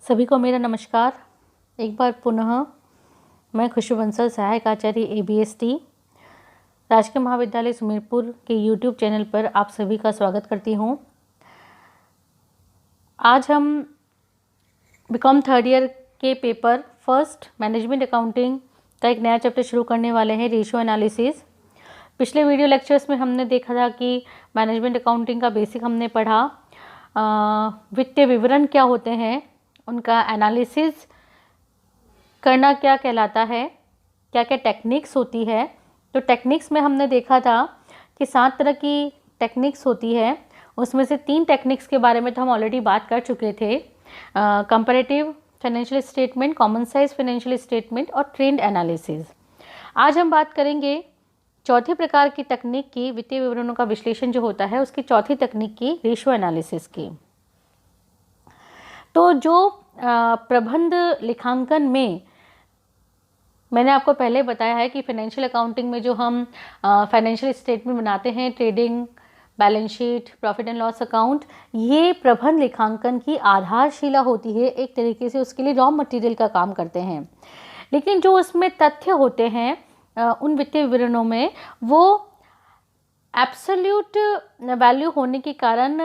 सभी को मेरा नमस्कार। एक बार पुनः मैं खुशबू बंसल, सहायक आचार्य ABST, राजकीय महाविद्यालय सुमेरपुर के YouTube चैनल पर आप सभी का स्वागत करती हूँ। आज हम बीकॉम थर्ड ईयर के पेपर फर्स्ट मैनेजमेंट अकाउंटिंग का एक नया चैप्टर शुरू करने वाले हैं, रेशियो एनालिसिस। पिछले वीडियो लेक्चर्स में हमने देखा था कि मैनेजमेंट अकाउंटिंग का बेसिक हमने पढ़ा, वित्तीय विवरण क्या होते हैं, उनका एनालिसिस करना क्या कहलाता है, क्या क्या टेक्निक्स होती है। तो टेक्निक्स में हमने देखा था कि 7 तरह की टेक्निक्स होती है, उसमें से 3 टेक्निक्स के बारे में तो हम ऑलरेडी बात कर चुके थे, comparative financial statement, common size financial statement और ट्रेंड एनालिसिस। आज हम बात करेंगे चौथे प्रकार की तकनीक की, वित्तीय विवरणों का विश्लेषण जो होता है उसकी चौथी तकनीक की, रेशियो एनालिसिस की। तो जो प्रबंध लेखांकन में मैंने आपको पहले बताया है कि फाइनेंशियल अकाउंटिंग में जो हम फाइनेंशियल स्टेटमेंट बनाते हैं, trading, balance sheet, profit and loss account, ये प्रबंध लेखांकन की आधारशिला होती है। एक तरीके से उसके लिए रॉ मटेरियल का काम करते हैं। लेकिन जो उसमें तथ्य होते हैं उन वित्तीय विवरणों में, वो एब्सोल्यूट वैल्यू होने के कारण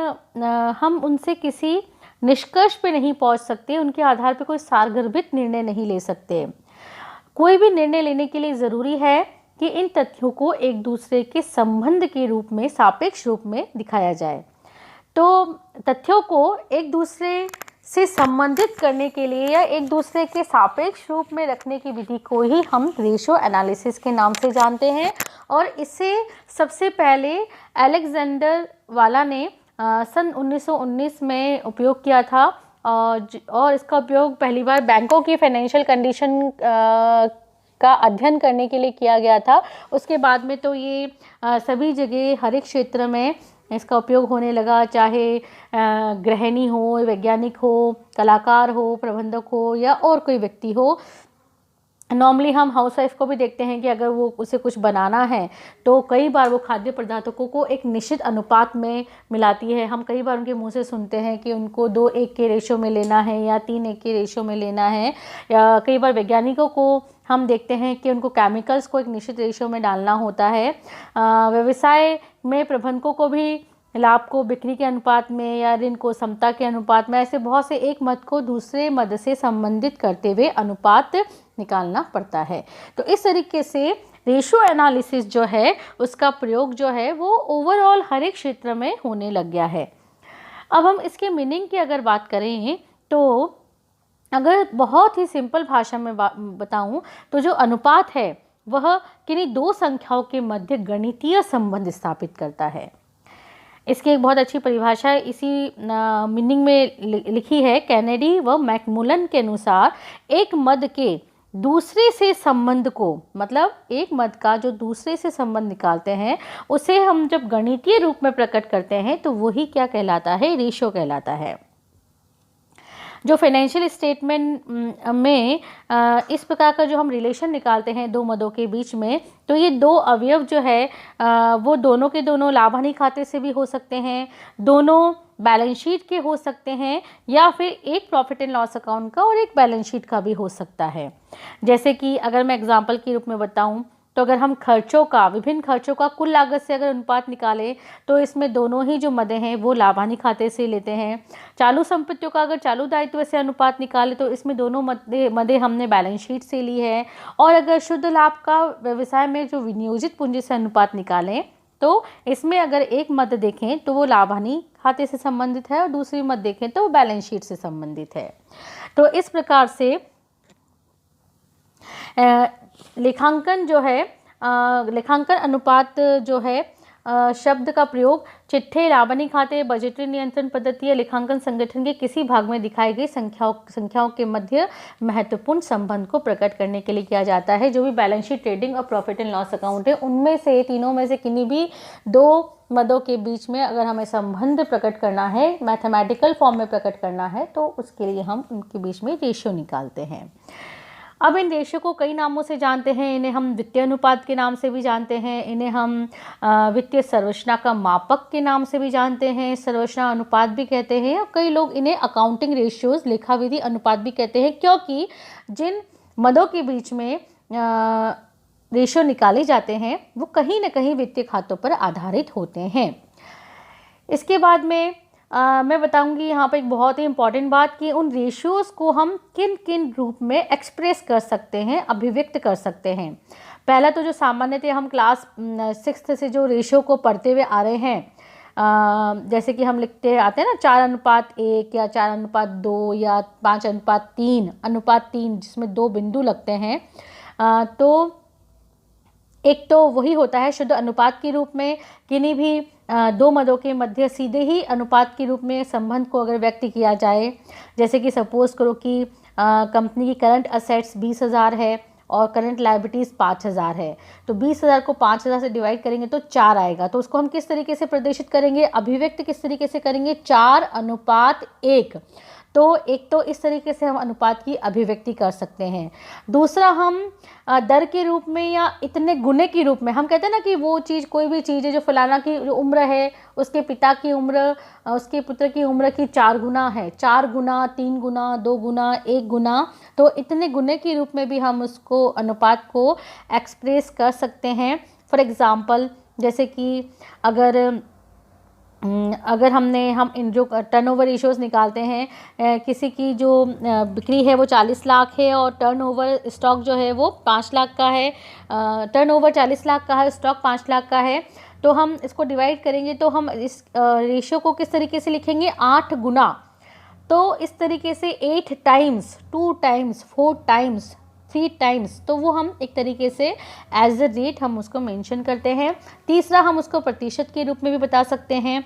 हम उनसे किसी निष्कर्ष पे नहीं पहुंच सकते, उनके आधार पे कोई सारगर्भित निर्णय नहीं ले सकते। कोई भी निर्णय लेने के लिए ज़रूरी है कि इन तथ्यों को एक दूसरे के संबंध के रूप में, सापेक्ष रूप में दिखाया जाए। तो तथ्यों को एक दूसरे से संबंधित करने के लिए या एक दूसरे के सापेक्ष रूप में रखने की विधि को ही हम रेशियो एनालिसिस के नाम से जानते हैं। और इसे सबसे पहले अलेक्जेंडर वाला ने सन 1919 में उपयोग किया था, और इसका उपयोग पहली बार बैंकों की फाइनेंशियल कंडीशन का अध्ययन करने के लिए किया गया था। उसके बाद में तो ये सभी जगह, हर एक क्षेत्र में इसका उपयोग होने लगा, चाहे गृहिणी हो, वैज्ञानिक हो, कलाकार हो, प्रबंधक हो या और कोई व्यक्ति हो। नॉर्मली हम हाउसवाइफ को भी देखते हैं कि अगर वो उसे कुछ बनाना है तो कई बार वो खाद्य पदार्थों को एक निश्चित अनुपात में मिलाती है। हम कई बार उनके मुंह से सुनते हैं कि उनको 2:1 के रेशो में लेना है या 3:1 के रेशो में लेना है। या कई बार वैज्ञानिकों को हम देखते हैं कि उनको केमिकल्स को एक निश्चित रेशो में डालना होता है। व्यवसाय में प्रबंधकों को भी लाभ को बिक्री के अनुपात में या ऋण को समता के अनुपात में, ऐसे बहुत से एक मद को दूसरे मद से संबंधित करते हुए अनुपात निकालना पड़ता है। तो इस तरीके से रेशियो एनालिसिस जो है उसका प्रयोग जो है वो ओवरऑल हर एक क्षेत्र में होने लग गया है। अब हम इसके मीनिंग की अगर बात करें तो अगर बहुत ही सिंपल भाषा में बताऊं तो जो अनुपात है वह किन्हीं 2 संख्याओं के मध्य गणितीय संबंध स्थापित करता है। इसकी एक बहुत अच्छी परिभाषा इसी मीनिंग में लिखी है कैनेडी व मैकमुलन के अनुसार, एक मद के दूसरे से संबंध को, मतलब एक मद का जो दूसरे से संबंध निकालते हैं उसे हम जब गणितीय रूप में प्रकट करते हैं तो वही क्या कहलाता है, रेशियो कहलाता है। जो फाइनेंशियल स्टेटमेंट में इस प्रकार का जो हम रिलेशन निकालते हैं 2 मदों के बीच में, तो ये 2 अवयव जो है वो दोनों के दोनों लाभ हानि खाते से भी हो सकते हैं, दोनों बैलेंस शीट के हो सकते हैं, या फिर एक प्रॉफिट एंड लॉस अकाउंट का और एक बैलेंस शीट का भी हो सकता है। जैसे कि अगर मैं एग्जांपल के रूप में बताऊं तो अगर हम खर्चों का, विभिन्न खर्चों का कुल लागत से अगर अनुपात निकालें तो इसमें दोनों ही जो मदें हैं वो लाभ हानि खाते से लेते हैं। चालू संपत्तियों का अगर चालू दायित्व से अनुपात निकालें तो इसमें दोनों मदें हमने बैलेंस शीट से ली है। और अगर शुद्ध लाभ का व्यवसाय में जो विनियोजित पूंजी से अनुपात निकालें तो इसमें अगर एक मद देखें तो वो लाभ हानि खाते से संबंधित है और दूसरी मद देखें तो वो बैलेंस शीट से संबंधित है। तो इस प्रकार से लेखांकन जो है, लेखांकन अनुपात जो है शब्द का प्रयोग चिट्ठे, लाभ हानि खाते, बजटीय नियंत्रण पद्धति या लेखांकन संगठन के किसी भाग में दिखाई गई संख्याओं के मध्य महत्वपूर्ण संबंध को प्रकट करने के लिए किया जाता है। जो भी बैलेंस शीट, ट्रेडिंग और प्रॉफिट एंड लॉस अकाउंट है, उनमें से, तीनों में से किन्हीं भी 2 मदों के बीच में अगर हमें संबंध प्रकट करना है, मैथमेटिकल फॉर्म में प्रकट करना है, तो उसके लिए हम उनके बीच में रेशियो निकालते हैं। अब इन रेशियो को कई नामों से जानते हैं। इन्हें हम वित्तीय अनुपात के नाम से भी जानते हैं, इन्हें हम वित्तीय सर्वसंरचना का मापक के नाम से भी जानते हैं, सर्वसंरचना अनुपात भी कहते हैं, और कई लोग इन्हें अकाउंटिंग रेशियोज, लेखा विधि अनुपात भी कहते हैं, क्योंकि जिन मदों के बीच में रेशियो निकाले जाते हैं वो कहीं ना कहीं वित्तीय खातों पर आधारित होते हैं। इसके बाद में मैं बताऊंगी यहाँ पर एक बहुत ही इम्पॉर्टेंट बात कि उन रेशियोज़ को हम किन किन रूप में एक्सप्रेस कर सकते हैं, अभिव्यक्त कर सकते हैं। पहला तो जो सामान्यतः हम क्लास 6th से जो रेशियो को पढ़ते हुए आ रहे हैं, जैसे कि हम लिखते आते हैं ना 4:1 या 4:2 या 5:3 जिसमें 2 बिंदु लगते हैं, तो एक तो वही होता है शुद्ध अनुपात के रूप में, किन्हीं भी 2 मदों के मध्य सीधे ही अनुपात के रूप में संबंध को अगर व्यक्त किया जाए, जैसे कि सपोज करो कि कंपनी की करंट असेट्स 20,000 है और करंट लायबिलिटीज़ 5,000 है, तो 20,000 को 5,000 से डिवाइड करेंगे तो 4 आएगा। तो उसको हम किस तरीके से प्रदर्शित करेंगे, अभिव्यक्त किस तरीके से करेंगे, 4:1। तो एक तो इस तरीके से हम अनुपात की अभिव्यक्ति कर सकते हैं। दूसरा, हम दर के रूप में या इतने गुने के रूप में, हम कहते हैं ना कि वो चीज़, कोई भी चीज़ है जो फलाना की उम्र है, उसके पिता की उम्र उसके पुत्र की उम्र की 4 गुना है, 4 गुना, 3 गुना, 2 गुना, 1 गुना, तो इतने गुने के रूप में भी हम उसको, अनुपात को एक्सप्रेस कर सकते हैं। फॉर एग्ज़ाम्पल, जैसे कि अगर हम इन जो टर्नओवर रेशियोज़ निकालते हैं, किसी की जो बिक्री है वो 40 लाख है और टर्नओवर स्टॉक जो है वो 5 लाख का है, टर्नओवर 40 लाख का है, स्टॉक 5 लाख का है, तो हम इसको डिवाइड करेंगे तो हम इस रेशियो को किस तरीके से लिखेंगे, 8 गुना। तो इस तरीके से 8 टाइम्स, 2 टाइम्स, 4 टाइम्स, 3 टाइम्स, तो वो हम एक तरीके से एज अ रेट हम उसको मेंशन करते हैं। तीसरा, हम उसको प्रतिशत के रूप में भी बता सकते हैं।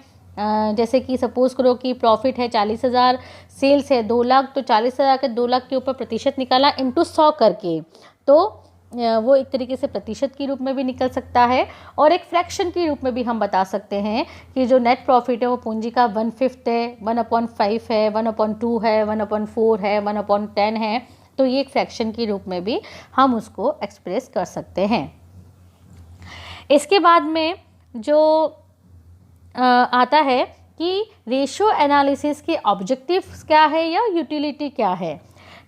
जैसे कि सपोज करो कि प्रॉफिट है 40,000, सेल्स है 2 लाख, तो 40,000 के 2 लाख के ऊपर प्रतिशत निकाला इंटू 100 करके, तो वो एक तरीके से प्रतिशत के रूप में भी निकल सकता है। और एक फ्रैक्शन के रूप में भी हम बता सकते हैं कि जो नेट प्रॉफिट है वो पूंजी का 1/5 है, 1/5 है, 1/2 है, 1/4 है, 1/10 है, तो ये एक फ्रैक्शन के रूप में भी हम उसको एक्सप्रेस कर सकते हैं। इसके बाद में जो आता है कि रेशियो एनालिसिस के ऑब्जेक्टिव्स क्या है या यूटिलिटी क्या है।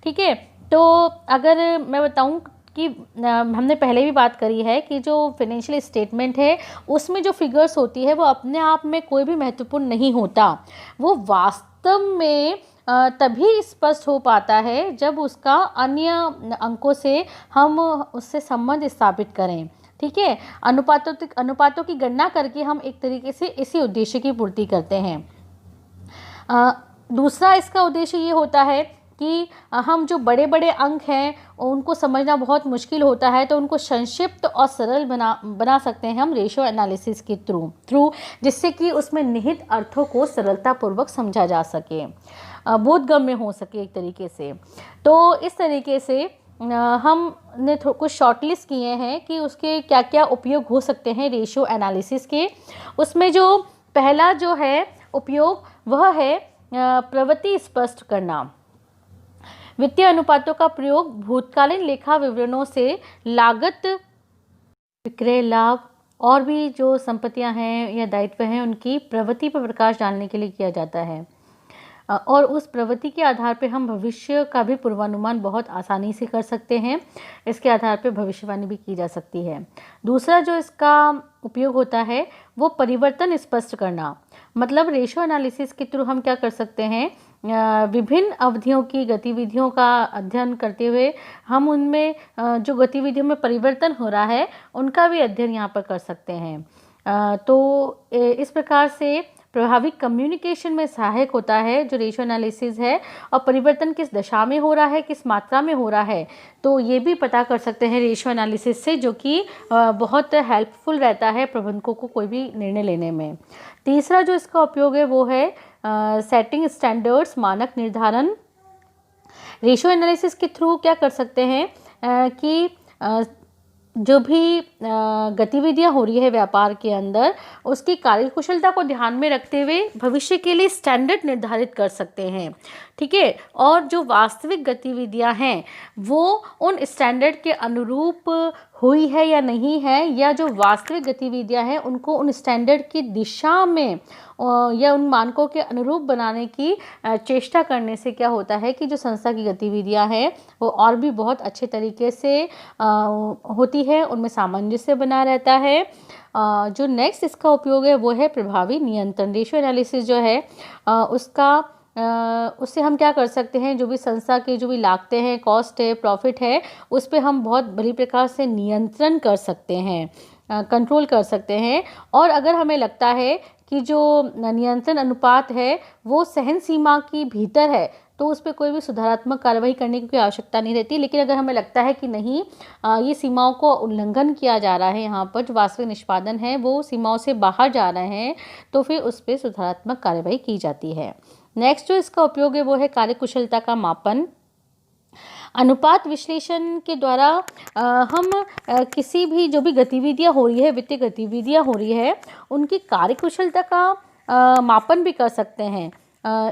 ठीक है, तो अगर मैं बताऊं कि हमने पहले भी बात करी है कि जो फाइनेंशियल स्टेटमेंट है उसमें जो फिगर्स होती है वो अपने आप में कोई भी महत्वपूर्ण नहीं होता, वो वास्तव में तभी स्पष्ट हो पाता है जब उसका अन्य अंकों से हम उससे संबंध स्थापित करें। ठीक है, अनुपातों की गणना करके हम एक तरीके से इसी उद्देश्य की पूर्ति करते हैं। दूसरा इसका उद्देश्य ये होता है कि हम जो बड़े बड़े अंक हैं उनको समझना बहुत मुश्किल होता है, तो उनको संक्षिप्त और सरल बना सकते हैं हम रेशियो एनालिसिस के थ्रू, जिससे कि उसमें निहित अर्थों को सरलतापूर्वक समझा जा सके, बोधगम्य हो सके एक तरीके से। तो इस तरीके से हमने कुछ शॉर्टलिस्ट किए हैं कि उसके क्या क्या उपयोग हो सकते हैं रेशियो एनालिसिस के। उसमें जो पहला जो है उपयोग वह है प्रवृत्ति स्पष्ट करना। वित्तीय अनुपातों का प्रयोग भूतकालीन लेखा विवरणों से लागत, विक्रय लाभ और भी जो संपत्तियां हैं या दायित्व हैं उनकी प्रवृत्ति पर प्रकाश डालने के लिए किया जाता है, और उस प्रवृत्ति के आधार पर हम भविष्य का भी पूर्वानुमान बहुत आसानी से कर सकते हैं। इसके आधार पर भविष्यवाणी भी की जा सकती है। दूसरा जो इसका उपयोग होता है वो परिवर्तन स्पष्ट करना, मतलब रेशियो एनालिसिस के थ्रू हम क्या कर सकते हैं, विभिन्न अवधियों की गतिविधियों का अध्ययन करते हुए हम उनमें जो गतिविधियों में परिवर्तन हो रहा है उनका भी अध्ययन यहाँ पर कर सकते हैं। तो इस प्रकार से प्रभावी कम्युनिकेशन में सहायक होता है जो रेशियो एनालिसिस है, और परिवर्तन किस दशा में हो रहा है, किस मात्रा में हो रहा है, तो ये भी पता कर सकते हैं रेशियो एनालिसिस से, जो कि बहुत हेल्पफुल रहता है प्रबंधकों को कोई भी निर्णय लेने में। तीसरा जो इसका उपयोग है वो है सेटिंग स्टैंडर्ड्स, मानक निर्धारण। रेशियो एनालिसिस के थ्रू क्या कर सकते हैं कि जो भी गतिविधियां हो रही है व्यापार के अंदर उसकी कार्यकुशलता को ध्यान में रखते हुए भविष्य के लिए स्टैंडर्ड निर्धारित कर सकते हैं। ठीक है, और जो वास्तविक गतिविधियां हैं वो उन स्टैंडर्ड के अनुरूप हुई है या नहीं है, या जो वास्तविक गतिविधियां हैं उनको उन स्टैंडर्ड की दिशा में या उन मानकों के अनुरूप बनाने की चेष्टा करने से क्या होता है कि जो संस्था की गतिविधियां हैं वो और भी बहुत अच्छे तरीके से होती है, उनमें सामंजस्य बना रहता है। जो नेक्स्ट इसका उपयोग है वो है प्रभावी नियंत्रण। रेशियो एनालिसिस जो है उससे हम क्या कर सकते हैं, जो भी संस्था की जो भी लागतें हैं, कॉस्ट है, प्रॉफिट है, उस पर हम बहुत बड़ी प्रकार से नियंत्रण कर सकते हैं, कंट्रोल कर सकते हैं। और अगर हमें लगता है कि जो नियंत्रण अनुपात है वो सहन सीमा की भीतर है तो उस पर कोई भी सुधारात्मक कार्रवाई करने की कोई आवश्यकता नहीं रहती। लेकिन अगर हमें लगता है कि नहीं, ये सीमाओं को उल्लंघन किया जा रहा है, यहाँ पर जो वास्तविक निष्पादन है वो सीमाओं से बाहर जा रहे हैं, तो फिर उस पर सुधारात्मक कार्रवाई की जाती है। नेक्स्ट जो इसका उपयोग है वो है कार्यकुशलता का मापन। अनुपात विश्लेषण के द्वारा हम किसी भी जो भी गतिविधियां हो रही है, वित्तीय गतिविधियां हो रही है, उनकी कार्यकुशलता का मापन भी कर सकते हैं।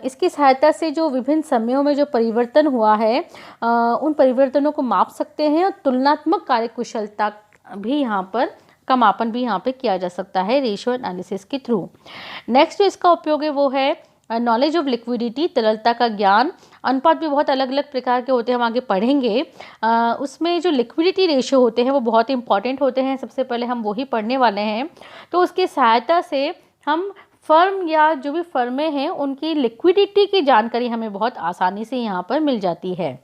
इसकी सहायता से जो विभिन्न समयों में जो परिवर्तन हुआ है उन परिवर्तनों को माप सकते हैं, और तुलनात्मक कार्यकुशलता भी यहाँ पर का मापन भी यहाँ पे किया जा सकता है रेशियो एनालिसिस के थ्रू। नेक्स्ट जो इसका उपयोग है वो है नॉलेज ऑफ लिक्विडिटी, तरलता का ज्ञान। अनुपात भी बहुत अलग अलग प्रकार के होते हैं, हम आगे पढ़ेंगे। उसमें जो लिक्विडिटी रेशियो होते हैं वो बहुत इंपॉर्टेंट होते हैं, सबसे पहले हम वही पढ़ने वाले हैं। तो उसकी सहायता से हम फर्म या जो भी फर्में हैं उनकी लिक्विडिटी की जानकारी हमें बहुत आसानी से यहाँ पर मिल जाती है।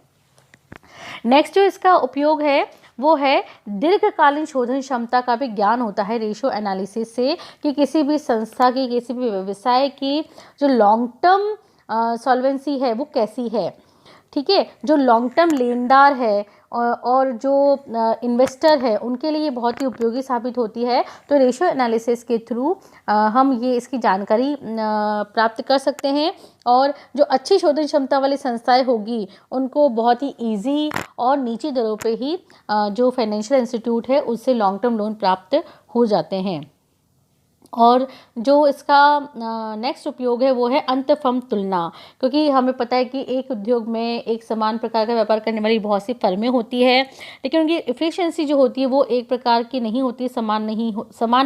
नेक्स्ट जो इसका उपयोग है वो है दीर्घकालीन शोधन क्षमता का भी ज्ञान होता है रेशियो एनालिसिस से, कि किसी भी संस्था की, किसी भी व्यवसाय की जो लॉन्ग टर्म सॉल्वेंसी है वो कैसी है। ठीक है, जो लॉन्ग टर्म लेनदार है और जो इन्वेस्टर है उनके लिए बहुत ही उपयोगी साबित होती है। तो रेशियो एनालिसिस के थ्रू हम ये इसकी जानकारी प्राप्त कर सकते हैं, और जो अच्छी शोधन क्षमता वाली संस्थाएं होगी उनको बहुत ही इजी और नीची दरों पे ही जो फाइनेंशियल इंस्टीट्यूट है उससे लॉन्ग टर्म लोन प्राप्त हो जाते हैं। और जो इसका नेक्स्ट उपयोग है वो है अंत फर्म तुलना, क्योंकि हमें पता है कि एक उद्योग में एक समान प्रकार का व्यापार करने वाली बहुत सी फर्में होती है, लेकिन उनकी एफिशिएंसी जो होती है वो एक प्रकार की नहीं होती, समान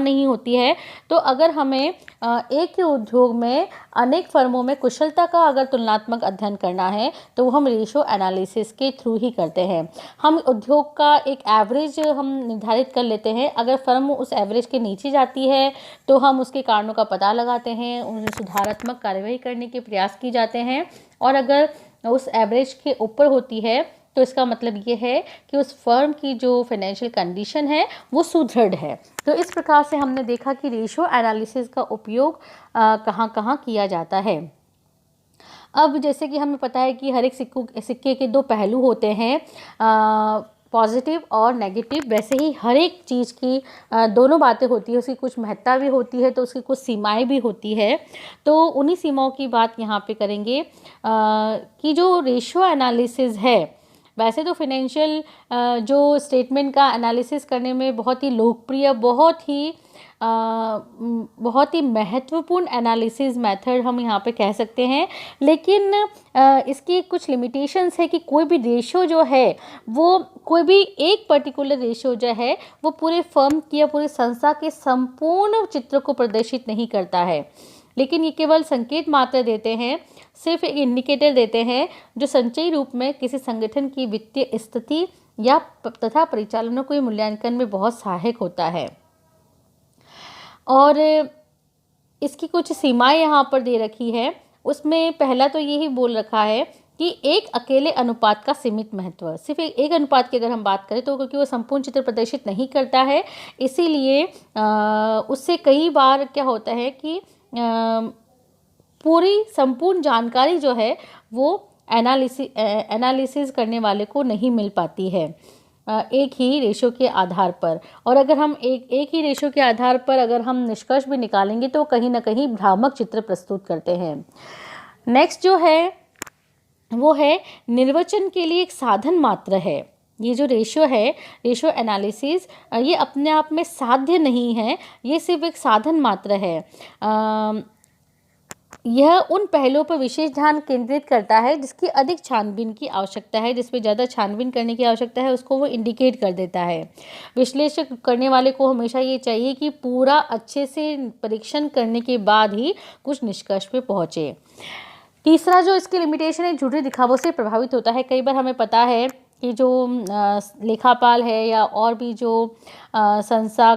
नहीं होती है। तो अगर हमें एक ही उद्योग में अनेक फर्मों में कुशलता का अगर तुलनात्मक अध्ययन करना है तो वो हम रेशियो एनालिसिस के थ्रू ही करते हैं। हम उद्योग का एक एवरेज हम निर्धारित कर लेते हैं, अगर फर्म उस एवरेज के नीचे जाती है तो हम उसके कारणों का पता लगाते हैं, उन्हें सुधारात्मक कार्यवाही करने के प्रयास किए जाते हैं, और अगर उस एवरेज के ऊपर होती है तो इसका मतलब ये है कि उस फर्म की जो फाइनेंशियल कंडीशन है वो सुदृढ़ है। तो इस प्रकार से हमने देखा कि रेशियो एनालिसिस का उपयोग कहाँ कहाँ किया जाता है। अब जैसे कि हमें पता है कि हर एक सिक्के के दो पहलू होते हैं, पॉजिटिव और नेगेटिव, वैसे ही हर एक चीज़ की दोनों बातें होती है, उसकी कुछ महत्ता भी होती है तो उसकी कुछ सीमाएं भी होती है। तो उन्हीं सीमाओं की बात यहाँ पे करेंगे कि जो रेशियो एनालिसिस है, वैसे तो फाइनेंशियल जो स्टेटमेंट का एनालिसिस करने में बहुत ही लोकप्रिय, बहुत ही महत्वपूर्ण एनालिसिस मेथड हम यहाँ पे कह सकते हैं, लेकिन इसकी कुछ लिमिटेशंस है कि कोई भी रेशियो जो है वो, कोई भी एक पर्टिकुलर रेशियो जो है वो पूरे फर्म की या पूरी संस्था के संपूर्ण चित्र को प्रदर्शित नहीं करता है, लेकिन ये केवल संकेत मात्र देते हैं, सिर्फ एक इंडिकेटर देते हैं जो संचयी रूप में किसी संगठन की वित्तीय स्थिति या तथा परिचालनों को मूल्यांकन में बहुत सहायक होता है। और इसकी कुछ सीमाएं यहाँ पर दे रखी है। उसमें पहला तो यही बोल रखा है कि एक अकेले अनुपात का सीमित महत्व, सिर्फ एक अनुपात की अगर हम बात करें तो क्योंकि वो संपूर्ण चित्र प्रदर्शित नहीं करता है, इसीलिए उससे कई बार क्या होता है कि पूरी संपूर्ण जानकारी जो है वो एनालिसिस करने वाले को नहीं मिल पाती है एक ही रेशो के आधार पर। और अगर हम एक ही रेशो के आधार पर अगर हम निष्कर्ष भी निकालेंगे तो कहीं ना कहीं भ्रामक चित्र प्रस्तुत करते हैं। नेक्स्ट जो है वो है निर्वचन के लिए एक साधन मात्र है। ये जो रेशियो है, रेशियो एनालिसिस, ये अपने आप में साध्य नहीं है, ये सिर्फ एक साधन मात्र है। यह उन पहलुओं पर विशेष ध्यान केंद्रित करता है जिसकी अधिक छानबीन की आवश्यकता है, जिस पे ज़्यादा छानबीन करने की आवश्यकता है उसको वो इंडिकेट कर देता है। विश्लेषक करने वाले को हमेशा ये चाहिए कि पूरा अच्छे से परीक्षण करने के बाद ही कुछ निष्कर्ष पे पहुँचे। तीसरा जो इसकी लिमिटेशन है, झूठे दिखावों से प्रभावित होता है। कई बार हमें पता है कि जो लेखापाल है या और भी जो संस्था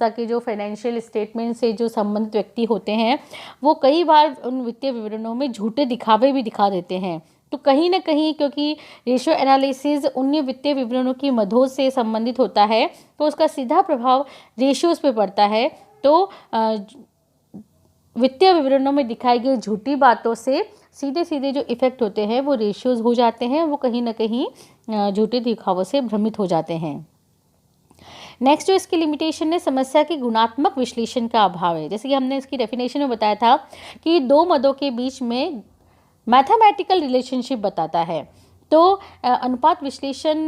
के जो फाइनेंशियल स्टेटमेंट से जो संबंधित व्यक्ति होते हैं, वो कई बार उन वित्तीय विवरणों में झूठे दिखावे भी दिखा देते हैं। तो कहीं ना कहीं क्योंकि रेशियो एनालिसिस उन वित्तीय विवरणों की मदों से संबंधित होता है, तो उसका सीधा प्रभाव रेशियोज पे पड़ता है। तो वित्तीय विवरणों में दिखाई गई झूठी बातों से सीधे सीधे जो इफेक्ट होते हैं वो रेशियोज हो जाते हैं, वो कहीं ना कहीं झूठे दिखावों से भ्रमित हो जाते हैं। नेक्स्ट जो इसकी लिमिटेशन है, समस्या के गुणात्मक विश्लेषण का अभाव है। जैसे कि हमने इसकी डेफिनेशन में बताया था कि दो मदों के बीच में मैथमेटिकल रिलेशनशिप बताता है। तो अनुपात विश्लेषण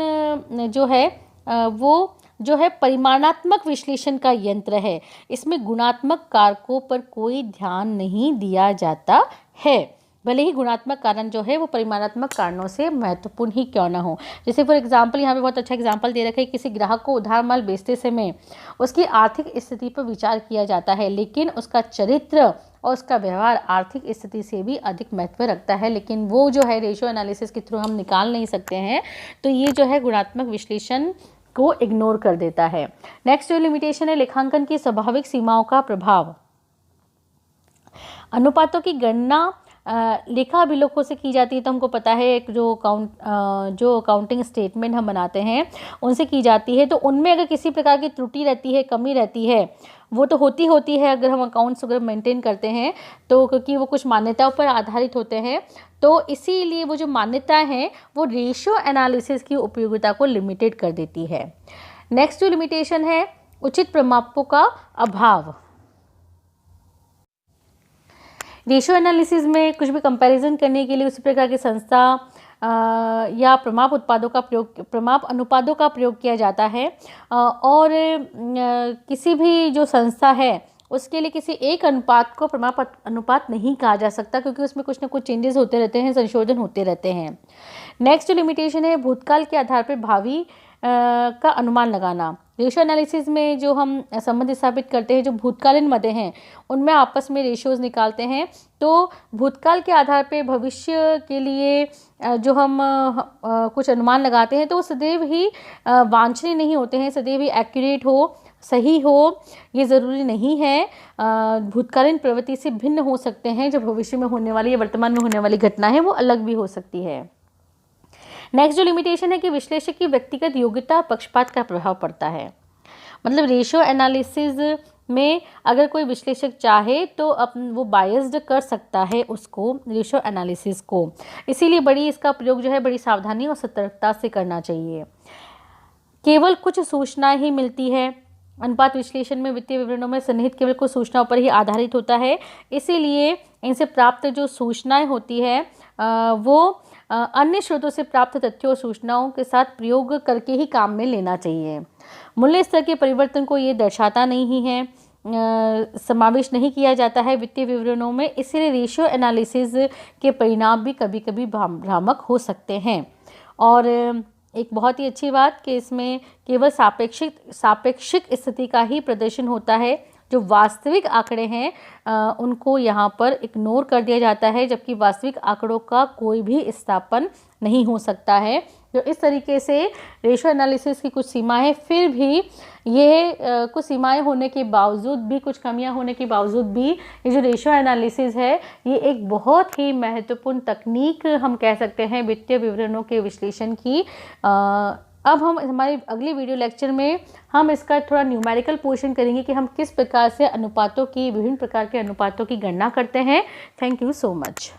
जो है वो जो है परिमाणात्मक विश्लेषण का यंत्र है। इसमें गुणात्मक कारकों पर कोई ध्यान नहीं दिया जाता है, भले ही गुणात्मक कारण जो है वो परिमाणात्मक कारणों से महत्वपूर्ण ही क्यों ना हो। जैसे फॉर एग्जांपल यहाँ पे बहुत अच्छा एग्जांपल दे रखा है, किसी ग्राहक को उधार माल बेचते समय उसकी आर्थिक स्थिति पर विचार किया जाता है, लेकिन उसका चरित्र और उसका व्यवहार आर्थिक स्थिति से भी अधिक महत्व रखता है, लेकिन वो जो है रेशियो एनालिसिस के थ्रू हम निकाल नहीं सकते हैं। तो ये जो है गुणात्मक विश्लेषण को इग्नोर कर देता है। नेक्स्ट जो लिमिटेशन है, लेखांकन की स्वाभाविक सीमाओं का प्रभाव। अनुपातों की गणना लेखा अभिलेखों से की जाती है। तो हमको पता है एक जो अकाउंटिंग स्टेटमेंट हम बनाते हैं उनसे की जाती है। तो उनमें अगर किसी प्रकार की त्रुटि रहती है, कमी रहती है, वो तो होती है अगर हम अकाउंट्स अगर मेंटेन करते हैं तो, क्योंकि वो कुछ मान्यताओं पर आधारित होते हैं। तो इसीलिए वो जो मान्यताएं हैं वो रेशियो एनालिसिस की उपयोगिता को लिमिटेड कर देती है। नेक्स्ट जो लिमिटेशन है, उचित प्रमापों का अभाव। रेशियो एनालिसिस में कुछ भी कंपैरिजन करने के लिए उसी प्रकार की संस्था या प्रमाप अनुपातों का प्रयोग किया जाता है। और किसी भी जो संस्था है उसके लिए किसी एक अनुपात को प्रमाप अनुपात नहीं कहा जा सकता, क्योंकि उसमें कुछ ना कुछ चेंजेस होते रहते हैं, संशोधन होते रहते हैं। नेक्स्ट जो लिमिटेशन है, भूतकाल के आधार पर भावी का अनुमान लगाना। रेशियो एनालिसिस में जो हम संबंध स्थापित करते हैं, जो भूतकालीन मदें हैं उनमें आपस में रेशियोज निकालते हैं। तो भूतकाल के आधार पे भविष्य के लिए जो हम कुछ अनुमान लगाते हैं तो वो सदैव ही वांछनीय नहीं होते हैं, सदैव ही एक्यूरेट हो, सही हो, ये ज़रूरी नहीं है। भूतकालीन प्रवृत्ति से भिन्न हो सकते हैं। जो भविष्य में होने वाली या वर्तमान में होने वाली घटना है वो अलग भी हो सकती है। नेक्स्ट जो लिमिटेशन है कि विश्लेषक की व्यक्तिगत योग्यता पक्षपात का प्रभाव पड़ता है। मतलब रेशियो एनालिसिस में अगर कोई विश्लेषक चाहे तो वो बायस्ड कर सकता है उसको रेशियो एनालिसिस को, इसीलिए इसका प्रयोग जो है बड़ी सावधानी और सतर्कता से करना चाहिए। केवल कुछ सूचनाएं ही मिलती है। अनुपात विश्लेषण में वित्तीय विवरणों में सन्निहित केवल कुछ सूचनाओं पर ही आधारित होता है, इसीलिए इनसे प्राप्त जो सूचनाएं होती है वो अन्य स्रोतों से प्राप्त तथ्यों और सूचनाओं के साथ प्रयोग करके ही काम में लेना चाहिए। मूल्य स्तर के परिवर्तन को ये दर्शाता नहीं है, समावेश नहीं किया जाता है वित्तीय विवरणों में, इसलिए रेशियो एनालिसिस के परिणाम भी कभी कभी भ्रामक हो सकते हैं। और एक बहुत ही अच्छी बात कि इसमें केवल सापेक्षिक स्थिति का ही प्रदर्शन होता है, जो वास्तविक आंकड़े हैं उनको यहाँ पर इग्नोर कर दिया जाता है, जबकि वास्तविक आंकड़ों का कोई भी स्थापन नहीं हो सकता है। तो इस तरीके से रेशियो एनालिसिस की कुछ सीमाएं हैं, फिर भी ये कुछ सीमाएं होने के बावजूद भी, कुछ कमियां होने के बावजूद भी ये जो रेशियो एनालिसिस है ये एक बहुत ही महत्वपूर्ण तकनीक हम कह सकते हैं वित्तीय विवरणों के विश्लेषण की। अब हम हमारी अगली वीडियो लेक्चर में हम इसका थोड़ा न्यूमेरिकल पोर्शन करेंगे कि हम किस प्रकार से विभिन्न प्रकार के अनुपातों की गणना करते हैं। Thank you so much.